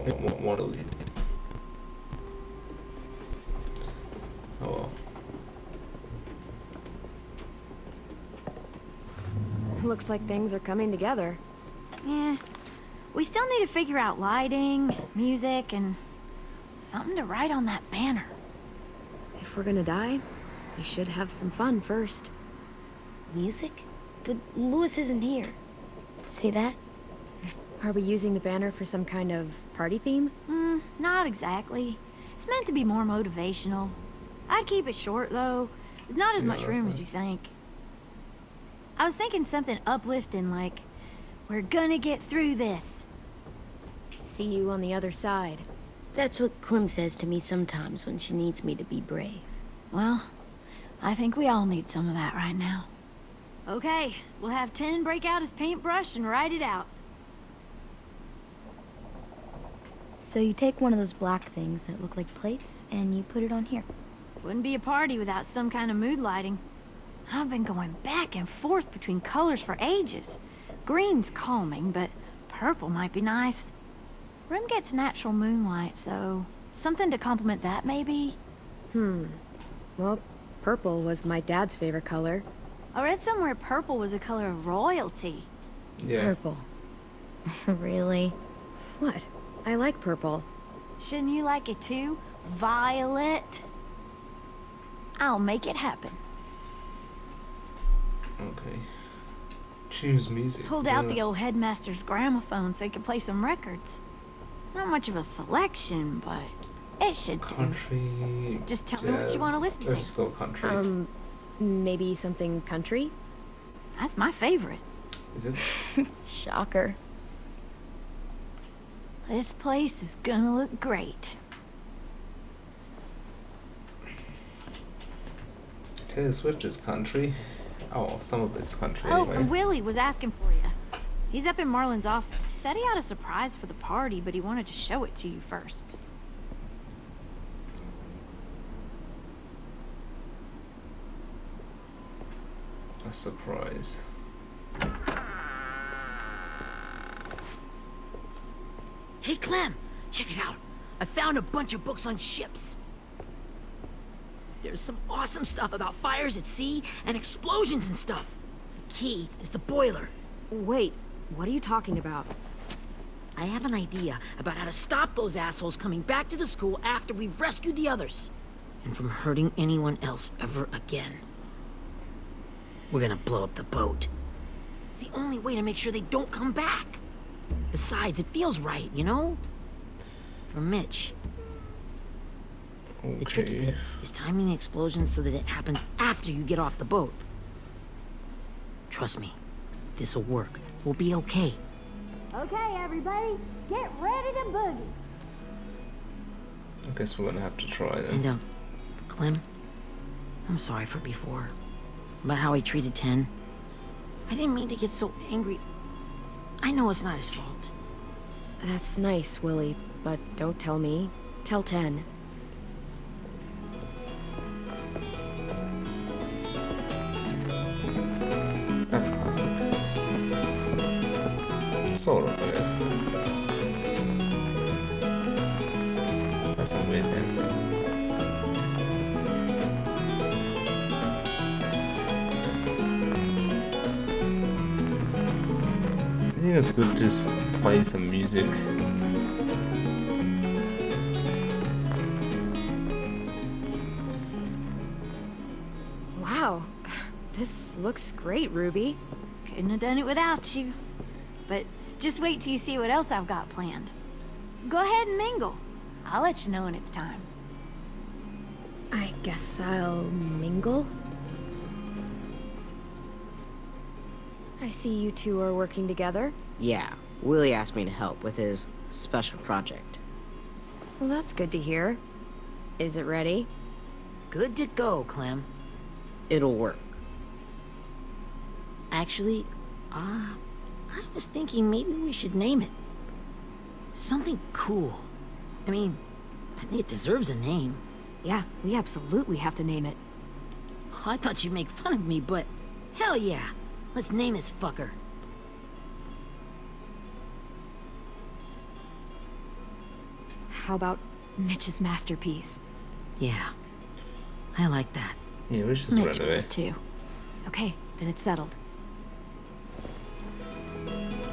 What do we... Oh well. Looks like things are coming together. Yeah. We still need to figure out lighting, music, and something to write on that banner. If we're gonna die, we should have some fun first. Music? But Louis isn't here. See that? Are we using the banner for some kind of party theme? Not exactly. It's meant to be more motivational. I'd keep it short, though. There's not as much room as you think. I was thinking something uplifting, like, we're gonna get through this. See you on the other side. That's what Clem says to me sometimes when she needs me to be brave. Well, I think we all need some of that right now. Okay, we'll have 10 break out his paintbrush and write it out. So you take one of those black things that look like plates, and you put it on here. Wouldn't be a party without some kind of mood lighting. I've been going back and forth between colors for ages. Green's calming, but purple might be nice. Room gets natural moonlight, so something to complement that, maybe? Well, purple was my dad's favorite color. I read somewhere purple was a color of royalty. Yeah. Purple. Really? What? I like purple. Shouldn't you like it too? Violet? I'll make it happen. Okay. Choose music. Pulled out the old headmaster's gramophone so he could play some records. Not much of a selection, but it should do. Country. Just tell me what you want to listen Let's to. just go country. Maybe something country? That's my favorite. Is it? Shocker. This place is gonna look great. Taylor Swift is country. Oh, some of it's country Oh, anyway. and Willie was asking for you. He's up in Marlon's office. He said he had a surprise for the party, but he wanted to show it to you first. A surprise. Hey, Clem, check it out. I found a bunch of books on ships. There's some awesome stuff about fires at sea and explosions and stuff. The key is the boiler. Wait, what are you talking about? I have an idea about how to stop those assholes coming back to the school after we've rescued the others. And from hurting anyone else ever again. We're gonna blow up the boat. It's the only way to make sure they don't come back. Besides, it feels right, you know? For Mitch. The tricky Okay. bit is timing the explosion so that it happens after you get off the boat. Trust me, this'll work. We'll be okay. Okay, everybody, get ready to boogie. I guess we're gonna have to try then. And, Clem, I'm sorry for before. About how I treated Ten. I didn't mean to get so angry. I know it's not his fault. That's nice, Willie, but don't tell me. Tell 10. That's classic. Sort of, I guess. That's a weird answer. I think it's good to play some music. Wow, this looks great, Ruby. Couldn't have done it without you. But just wait till you see what else I've got planned. Go ahead and mingle. I'll let you know when it's time. I guess I'll mingle? I see you two are working together. Yeah, Willie asked me to help with his special project. Well, that's good to hear. Is it ready? Good to go, Clem. It'll work. Actually, I was thinking maybe we should name it. Something cool. I mean, I think it deserves a name. Yeah, we absolutely have to name it. I thought you'd make fun of me, but hell yeah. Let's name this fucker. How about Mitch's masterpiece? Yeah, I like that. Yeah, we should Mitch run away. would too. Okay, then it's settled.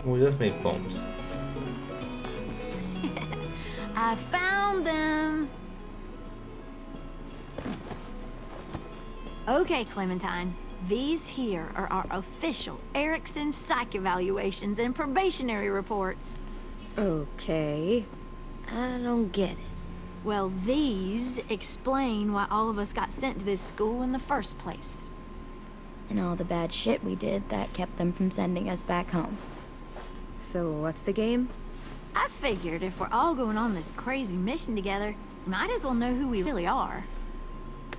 We'll just make bombs. I found them. Okay, Clementine. These here are our official Erickson psych evaluations and probationary reports. Okay. I don't get it. Well, these explain why all of us got sent to this school in the first place. And all the bad shit we did that kept them from sending us back home. So what's the game? I figured if we're all going on this crazy mission together, we might as well know who we really are.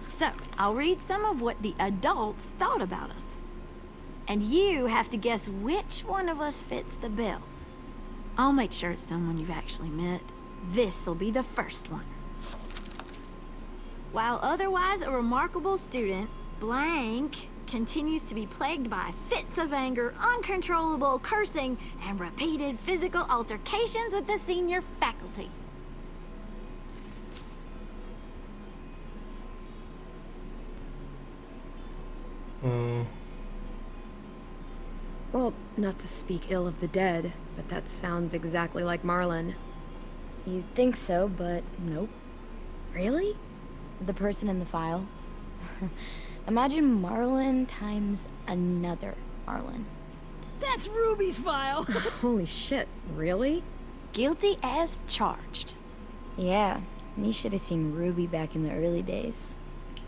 So, I'll read some of what the adults thought about us. And you have to guess which one of us fits the bill. I'll make sure it's someone you've actually met. This'll be the first one. While otherwise a remarkable student, blank continues to be plagued by fits of anger, uncontrollable cursing, and repeated physical altercations with the senior faculty. Well, not to speak ill of the dead, but that sounds exactly like Marlon. You'd think so, but nope. Really? The person in the file. Imagine Marlon times another Marlon. That's Ruby's file. Holy shit, really? Guilty as charged. Yeah, you should have seen Ruby back in the early days.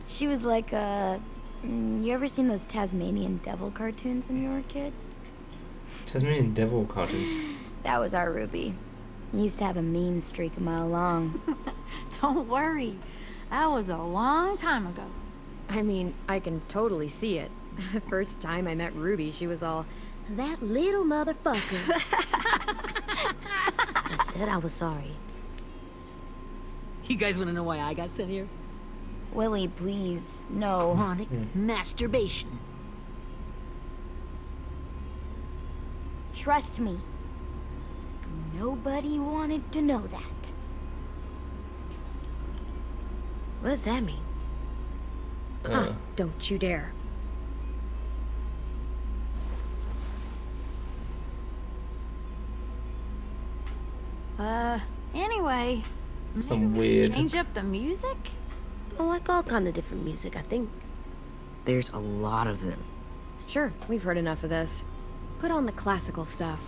She was like you ever seen those Tasmanian devil cartoons when you were a kid? Tasmanian devil cartoons. That was our Ruby. Used to have a mean streak a mile long. Don't worry. That was a long time ago. I mean, I can totally see it. The first time I met Ruby, she was all, That little motherfucker. I said I was sorry. You guys want to know why I got sent here? Willie, please, no. Chronic Masturbation. Trust me. Nobody wanted to know that. What does that mean? don't you dare. Anyway, Some maybe we should weird. change up the music? I like all kind of different music, I think. There's a lot of them. Sure, we've heard enough of this. Put on the classical stuff.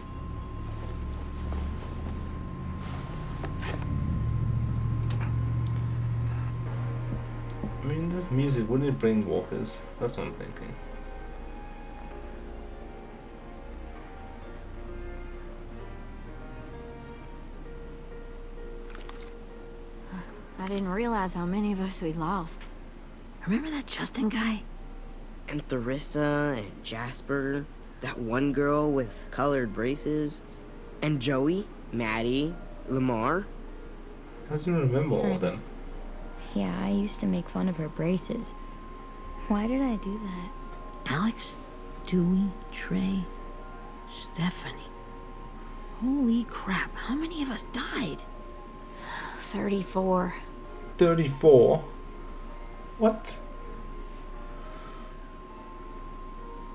I mean, this music, wouldn't it bring walkers? That's what I'm thinking. I didn't realize how many of us we lost. Remember that Justin guy? And Theresa and Jasper, that one girl with colored braces, and Joey, Maddie, Lamar. How do you remember all of them? Yeah, I used to make fun of her braces. Why did I do that? Alex, Dewey, Trey, Stephanie. Holy crap, how many of us died? 34. 34? What?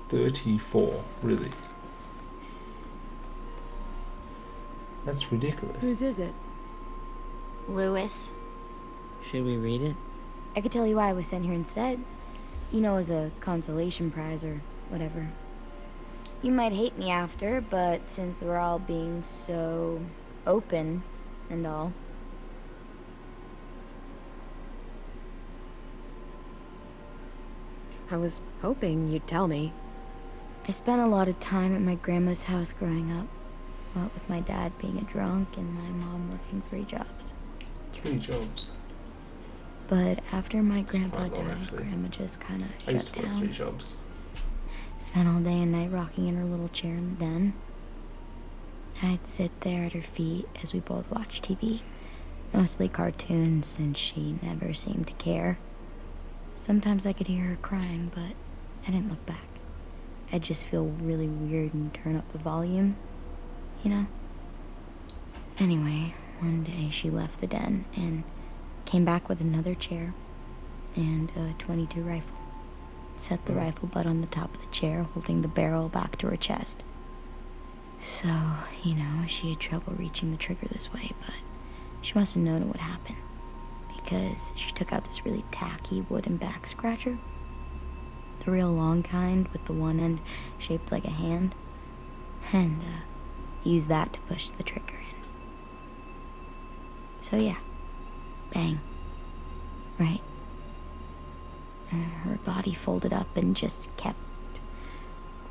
34, really? That's ridiculous. Whose is it? Lewis. Should we read it? I could tell you why I was sent here instead. You know, as a consolation prize or whatever. You might hate me after, but since we're all being so open and all. I was hoping you'd tell me. I spent a lot of time at my grandma's house growing up. What with my dad being a drunk and my mom working 3 jobs. 3 jobs. But after my That's grandpa quite long, died, actually. grandma just kind of I used shut to work down. 3 jobs. Spent all day and night rocking in her little chair in the den. I'd sit there at her feet as we both watched TV. Mostly cartoons, since she never seemed to care. Sometimes I could hear her crying, but I didn't look back. I'd just feel really weird and turn up the volume, you know? Anyway, One day she left the den and came back with another chair and a .22 rifle. Set the rifle butt on the top of the chair, holding the barrel back to her chest. So, you know, she had trouble reaching the trigger this way, but she must have known it would happen, because she took out this really tacky wooden back scratcher. The real long kind with the one end shaped like a hand, and used that to push the trigger in. So yeah, bang, right? And her body folded up and just kept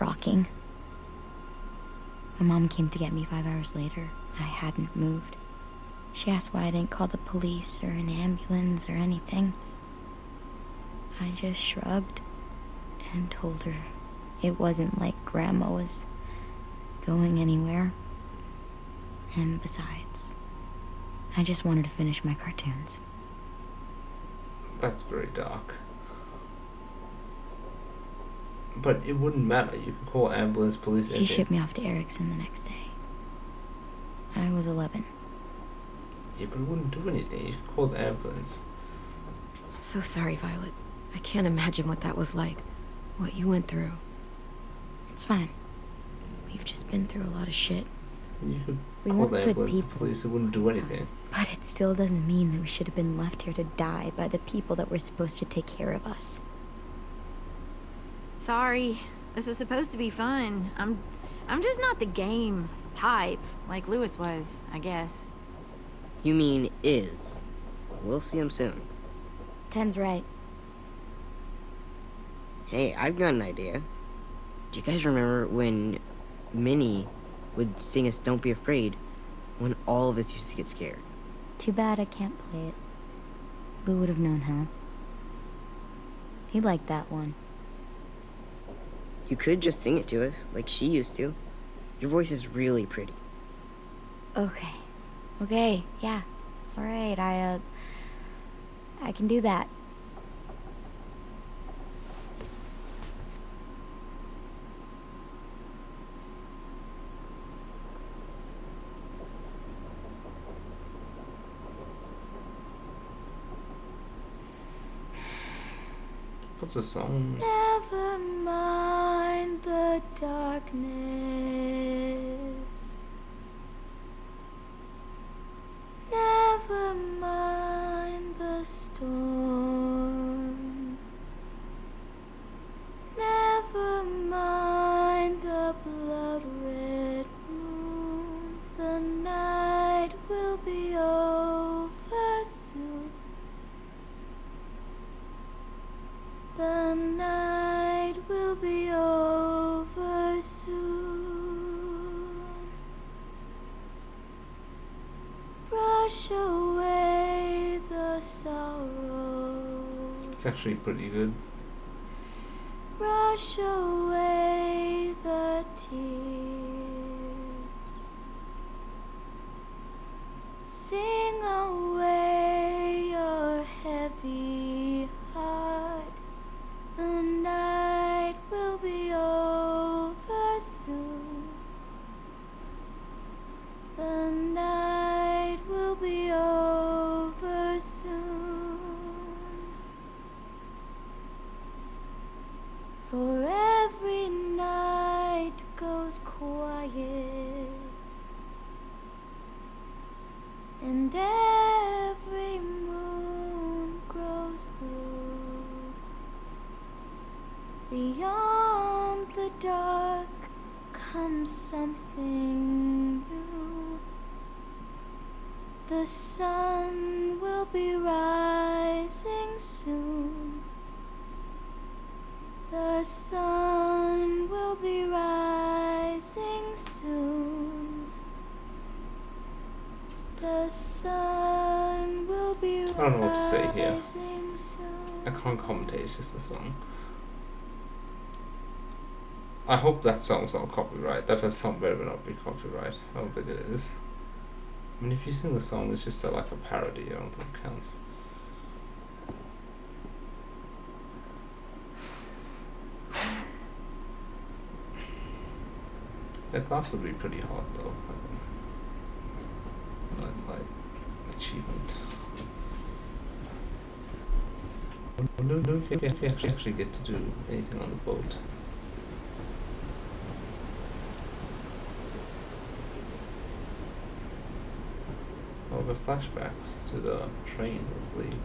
rocking. My mom came to get me 5 hours later. I hadn't moved. She asked why I didn't call the police or an ambulance or anything. I just shrugged and told her it wasn't like Grandma was going anywhere. And besides, I just wanted to finish my cartoons. That's very dark. But it wouldn't matter. You could call ambulance, police, She anything. shipped me off to Erickson the next day. I was 11. Yeah, but it wouldn't do anything. You could call the ambulance. I'm so sorry, Violet. I can't imagine what that was like. What you went through. It's fine. We've just been through a lot of shit. You could We call weren't the good ambulance, the people. police. It wouldn't do anything. But it still doesn't mean that we should have been left here to die by the people that were supposed to take care of us. Sorry. This is supposed to be fun. I'm just not the game type, like Lewis was, I guess. You mean is. We'll see him soon. Ten's right. Hey, I've got an idea. Do you guys remember when Minnie would sing us Don't Be Afraid when all of us used to get scared? Too bad I can't play it. Lou would have known how. He liked that one. You could just sing it to us, like she used to. Your voice is really pretty. Okay. Okay, yeah. Alright, I can do that. What's a song? Never mind the darkness. Never mind the storm. Never mind the blood-red moon. The night will be over soon. The night will be over soon. Brush away the sorrow. It's actually pretty good. Brush away the tears. Sing away your heavy heart. The night will be over soon. The night will be over soon. For every night goes quiet, and every moon grows blue. Beyond the dark comes something new. The sun will be rising soon. The sun will be rising soon. The sun will be rising soon. I don't know what to say here. I can't commentate, it's just a song. I hope that song's not copyright. That first song better not be copyright. I don't think it is. I mean, if you sing the song, it's just like a parody. I don't think it counts. That glass would be pretty hot, though, I think. Like achievement. I don't know if you actually get to do anything on the boat. Oh, the flashbacks to the train with Lee.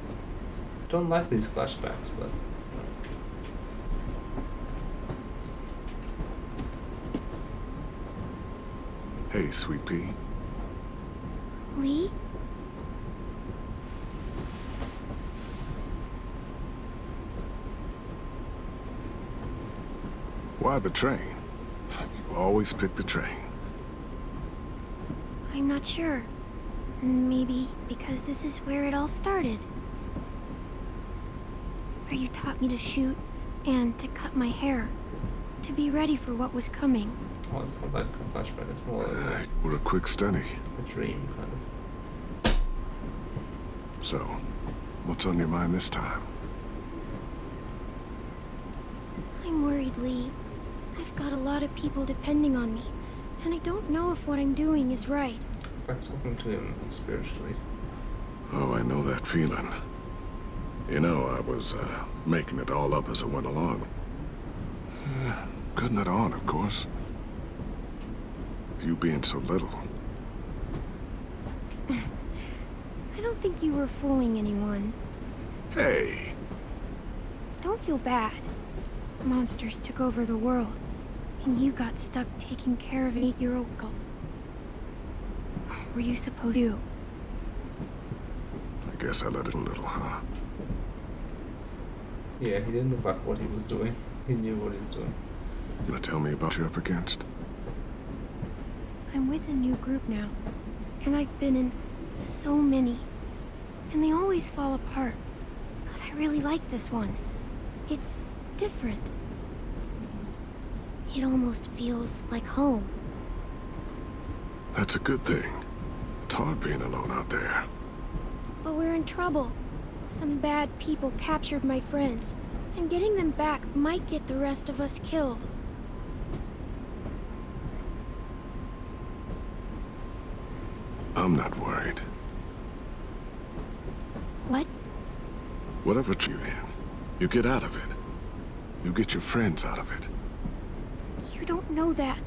I don't like these flashbacks, but Hey, Sweet Pea. Lee? Why the train? You always pick the train. I'm not sure. Maybe because this is where it all started. Where you taught me to shoot and to cut my hair. To be ready for what was coming. oh, it's not like a flashback, it's more like You were a quick study. a dream, kind of. So, what's on your mind this time? I'm worried, Lee. I've got a lot of people depending on me, and I don't know if what I'm doing is right. It's like talking to him spiritually. Oh, I know that feeling. You know, I was making it all up as I went along. Cutting it on, of course. With you being so little. I don't think you were fooling anyone. Hey, Don't feel bad. Monsters took over the world, and you got stuck taking care of an 8-year-old girl. Were you supposed to? I guess I let it a little, huh? Yeah, he didn't look like what he was doing. He knew what he was doing. You wanna tell me about what you're up against? I'm with a new group now, and I've been in so many, and they always fall apart. But I really like this one. It's different. It almost feels like home. That's a good thing. It's hard being alone out there. But we're in trouble. Some bad people captured my friends, and getting them back might get the rest of us killed. I'm not worried. What? Whatever you're in, you get out of it. You get your friends out of it. You don't know that.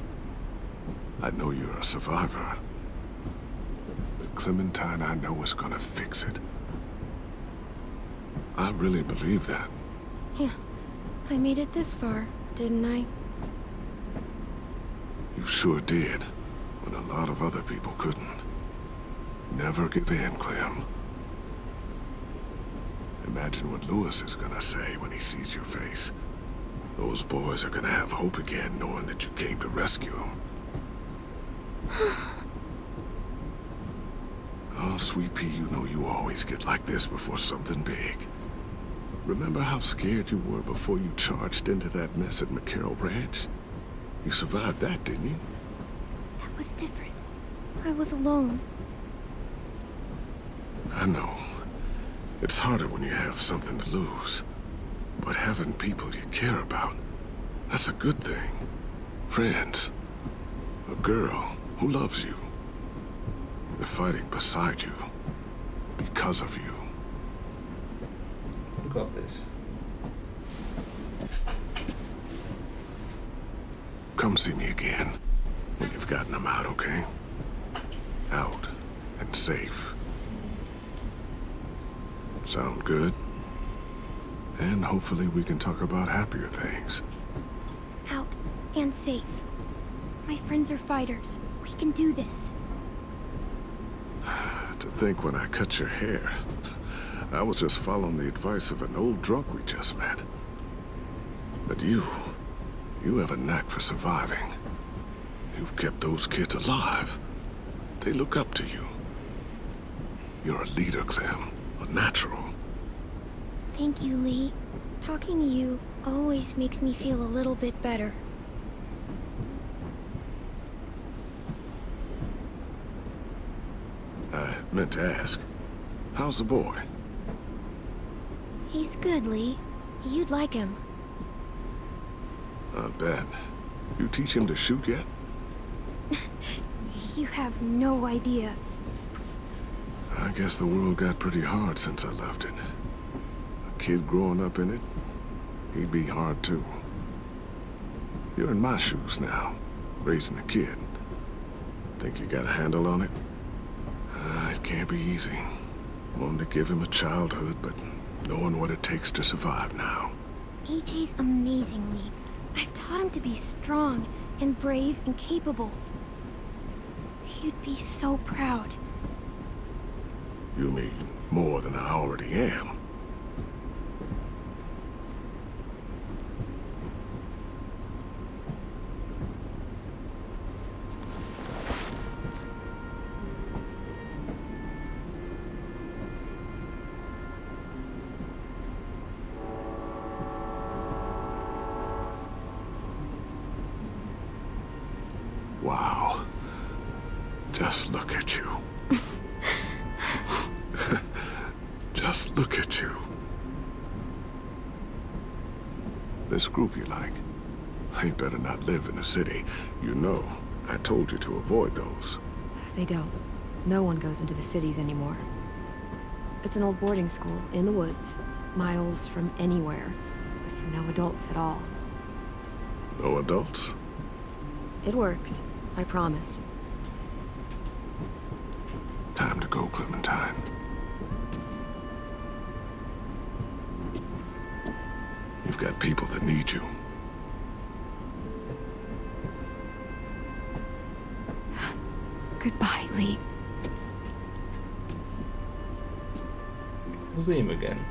I know you're a survivor. The Clementine I know is gonna fix it. I really believe that. Yeah, I made it this far, didn't I? You sure did, when a lot of other people couldn't. Never give in, Clem. Imagine what Lewis is gonna say when he sees your face. Those boys are gonna have hope again, knowing that you came to rescue them. Oh, Sweet Pea, you know you always get like this before something big. Remember how scared you were before you charged into that mess at McCarroll Ranch? You survived that, didn't you? That was different. I was alone. I know. It's harder when you have something to lose. But having people you care about, that's a good thing. Friends. A girl who loves you. They're fighting beside you. Because of you. You got this. Come see me again when you've gotten them out, okay? Out and safe. Sound good? And hopefully we can talk about happier things. Out and safe. My friends are fighters. We can do this. To think when I cut your hair, I was just following the advice of an old drunk we just met. But you have a knack for surviving. You've kept those kids alive. They look up to you. You're a leader, Clem. A natural. Thank you, Lee. Talking to you always makes me feel a little bit better. I meant to ask, how's the boy? He's good, Lee. You'd like him. I bet. You teach him to shoot yet? You have no idea. I guess the world got pretty hard since I left it. A kid growing up in it, he'd be hard too. You're in my shoes now, raising a kid. Think you got a handle on it? It can't be easy. Wanting to give him a childhood, but knowing what it takes to survive now. AJ's amazing, Lee. I've taught him to be strong and brave and capable. He'd be so proud. You mean more than I already am? Wow. Just look at you. Just look at you. This group you like, they better not live in the city. You know, I told you to avoid those. They don't. No one goes into the cities anymore. It's an old boarding school in the woods, miles from anywhere, with no adults at all. No adults? It works, I promise. Time to go, Clementine. You've got people that need you. Goodbye, Lee. Who's him again?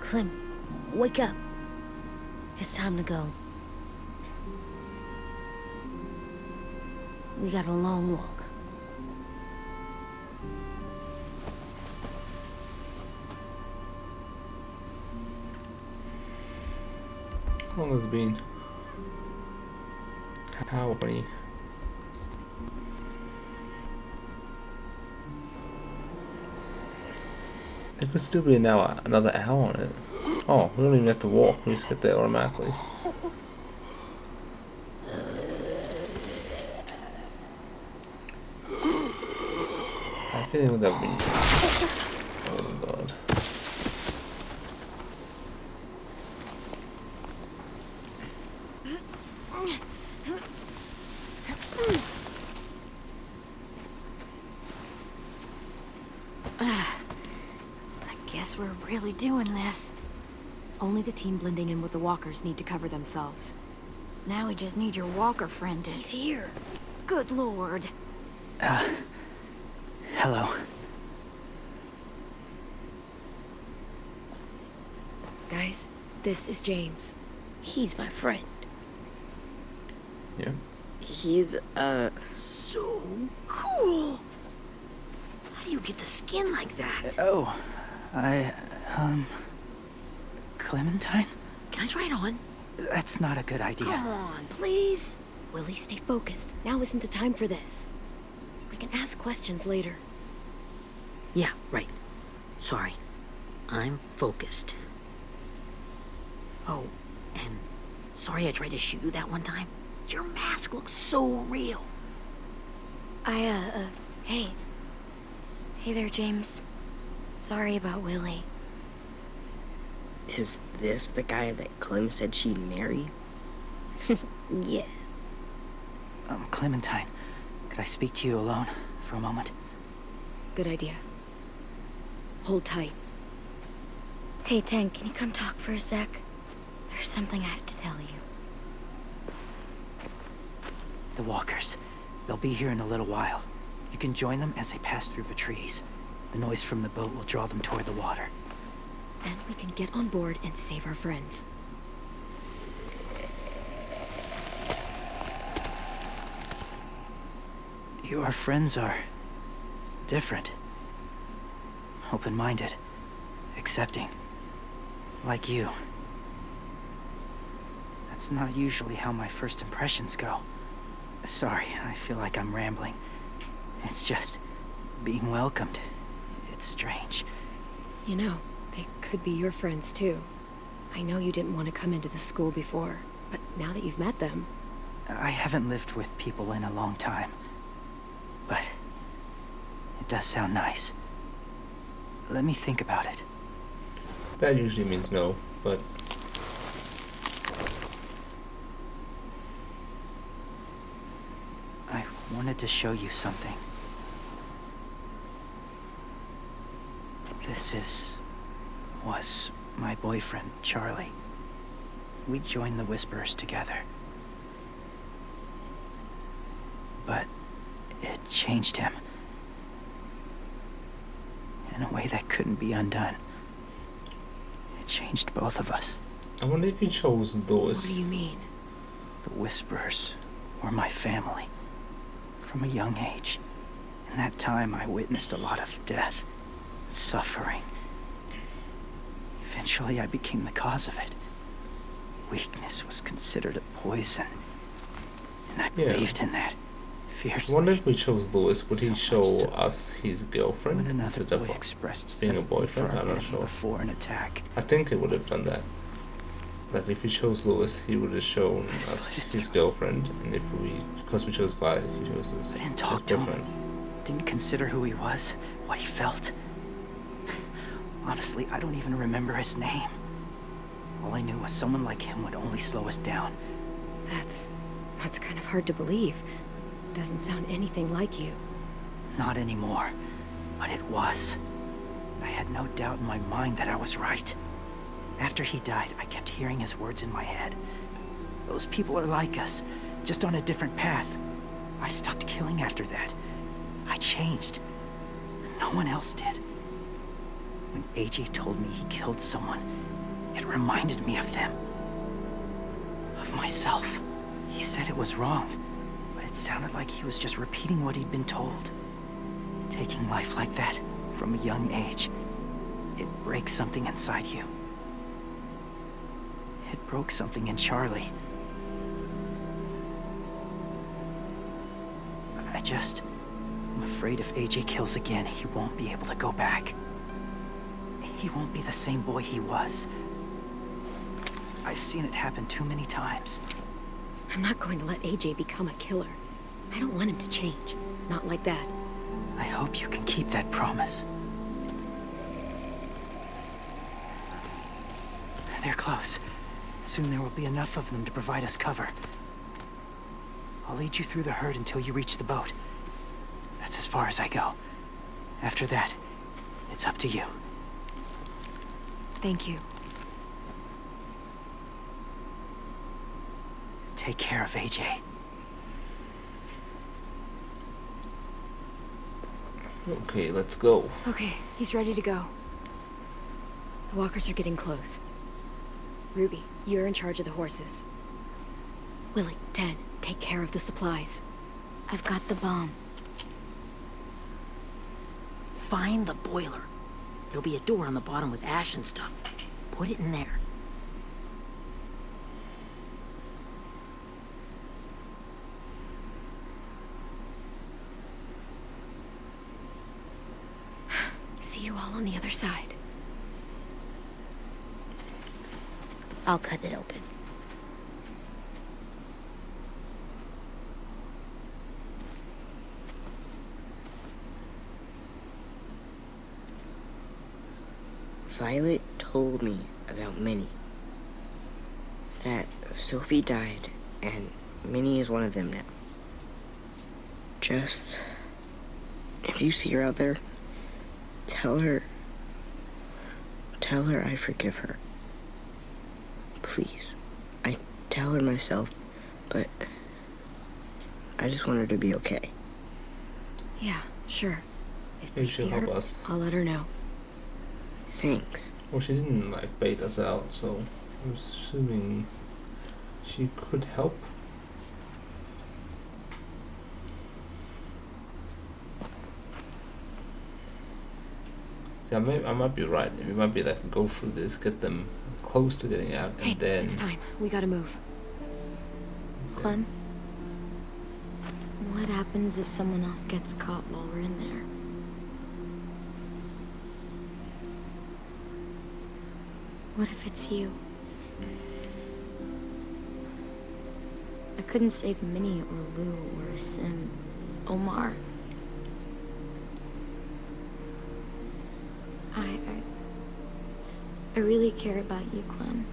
Clem, wake up. It's time to go. We got a long walk. How long has it been? How many? There could still be another hour on it. Oh, we don't even have to walk, we just get there automatically. I feel like that would be... Oh god. Guess we're really doing this. Only the team blending in with the walkers need to cover themselves. Now we just need your walker friend to... He's here. Good lord. Hello. Guys, this is James. He's my friend. Yeah. He's, So cool! How do you get the skin like that? Oh, Clementine? Can I try it on? That's not a good idea. Come on, please. Willie, stay focused. Now isn't the time for this. We can ask questions later. Yeah, right. Sorry. I'm focused. Oh, and sorry I tried to shoot you that one time. Your mask looks so real. Hey. Hey there, James. Sorry about Willie. is this the guy that Clem said she'd marry? Yeah. Clementine, could I speak to you alone for a moment? Good idea. Hold tight. Hey, Tank, can you come talk for a sec? There's something I have to tell you. The walkers. They'll be here in a little while. You can join them as they pass through the trees. The noise from the boat will draw them toward the water. Then we can get on board and save our friends. Your friends are different. Open-minded. Accepting. Like you. That's not usually how my first impressions go. Sorry, I feel like I'm rambling. It's just being welcomed. It's strange. You know, they could be your friends too. I know you didn't want to come into the school before. But now that you've met them... I haven't lived with people in a long time. But it does sound nice. Let me think about it. That usually means no, but... I wanted to show you something. This was my boyfriend, Charlie. We joined the Whisperers together. But it changed him. In a way that couldn't be undone. It changed both of us. I wonder if you chose those. What do you mean? The Whisperers were my family. From a young age. In that time, I witnessed a lot of death, suffering. Eventually, I became the cause of it. Weakness was considered a poison. And I believed in that. Fiercely. I wonder if we chose Lewis, would he show us his When girlfriend another instead boy of expressed being a sympathy for boyfriend? our I'm not enemy sure. before an attack. I think it would have done that. Like if we chose Lewis, he would have shown us his girlfriend, and if because we chose Vi, he chose his I didn't talk to boyfriend. him. Didn't consider who he was, what he felt. Honestly, I don't even remember his name. All I knew was someone like him would only slow us down. That's kind of hard to believe. Doesn't sound anything like you. Not anymore, but it was. I had no doubt in my mind that I was right. After he died, I kept hearing his words in my head. Those people are like us, just on a different path. I stopped killing after that. I changed. No one else did. When AJ told me he killed someone, it reminded me of them. Of myself. He said it was wrong, but it sounded like he was just repeating what he'd been told. Taking life like that, from a young age, it breaks something inside you. It broke something in Charlie. I'm afraid if AJ kills again, he won't be able to go back. He won't be the same boy he was. I've seen it happen too many times. I'm not going to let AJ become a killer. I don't want him to change. Not like that. I hope you can keep that promise. They're close. Soon there will be enough of them to provide us cover. I'll lead you through the herd until you reach the boat. That's as far as I go. After that, it's up to you. Thank you. Take care of AJ. Okay, let's go. Okay, he's ready to go. The walkers are getting close. Ruby, you're in charge of the horses. Willie, Dan, take care of the supplies. I've got the bomb. Find the boiler. There'll be a door on the bottom with ash and stuff. Put it in there. See you all on the other side. I'll cut it open. Violet told me about Minnie. That Sophie died, and Minnie is one of them now. Just... if you see her out there, tell her I forgive her. Please. I tell her myself, but I just want her to be okay. Yeah, sure. If Maybe we she'll see help her, us. I'll let her know. Thanks. Well, she didn't like bait us out, so I'm assuming she could help. See, I might be right. We might be like go through this, get them close to getting out, and Hey, then. it's time. We gotta move. Clem? What happens if someone else gets caught while we're in there? What if it's you? I couldn't save Minnie or Lou or Sim, Omar. I really care about you, Clem.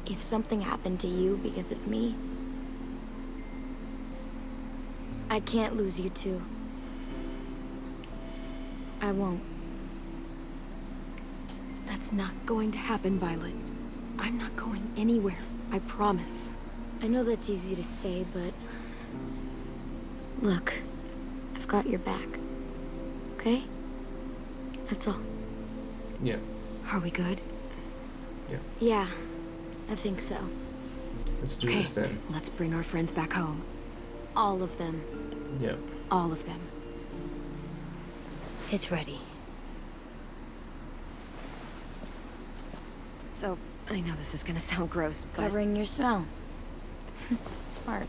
If something happened to you because of me, I can't lose you too. I won't. That's not going to happen, Violet. I'm not going anywhere, I promise. I know that's easy to say, but... Look, I've got your back. Okay? That's all. Yeah. Are we good? Yeah, I think so. Let's do Okay, this then. let's bring our friends back home. All of them. Yeah. All of them. It's ready. So, I know this is gonna sound gross, but... Covering your smell. Smart.